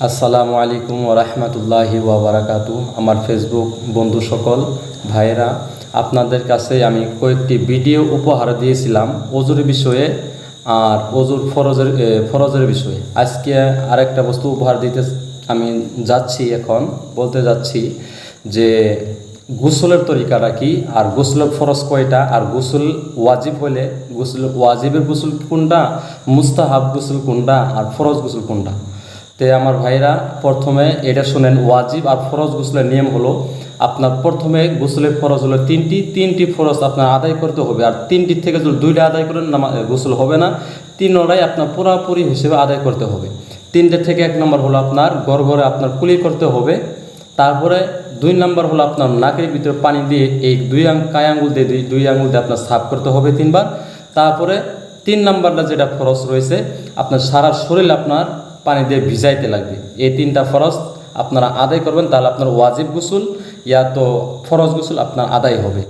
আসসালামু আলাইকুম ওয়া রাহমাতুল্লাহি ওয়া বারাকাতু। আমার ফেসবুক বন্ধু সকল ভাইয়েরা, আপনাদের কাছে আমি কয়েকটি ভিডিও উপহার দিয়েছিলাম ওযুর বিষয়ে আর ওযুর ফরজের বিষয়ে। আজকে আরেকটা বস্তু উপহার দিতে আমি বলতে যাচ্ছি যে গোসলের তরিকাটা কি, আর গোসলের ফরজ কয়টা, আর গোসল ওয়াজিব হলে ওয়াজিবের গোসল কোনটা, মুস্তাহাব গোসল কোনটা, আর ফরজ গোসল কোনটা। তে আমার ভাইরা, প্রথমে এটা শুনেন, ওয়াজিব আর ফরজ গোসলের নিয়ম হলো, আপনার প্রথমে গোসলের ফরজ হলো তিনটি ফরজ আপনার আদায় করতে হবে। আর তিনটির থেকে যদি দুইটা আদায় করেন গোসল হবে না, তিনটাই আপনার পুরাপুরি হিসেবে আদায় করতে হবে। তিনটের থেকে 1 নম্বর হলো আপনার গড়ে আপনার কুলি করতে হবে। তারপরে 2 নম্বর হলো আপনার নাকের ভিতরে পানি দিয়ে এই কাই আঙ্গুল দিয়ে আপনার সাফ করতে হবে 3 বার। তারপরে 3 নম্বরটা যেটা ফরজ রয়েছে, আপনার সারা শরীর আপনার পানি দিয়ে ভিজাইতে লাগবে। এই 3টা ফরজ আপনারা আদায় করবেন, তাহলে আপনার ওয়াজিব গোসল তো ফরজ গোসল আপনার আদায় হবে।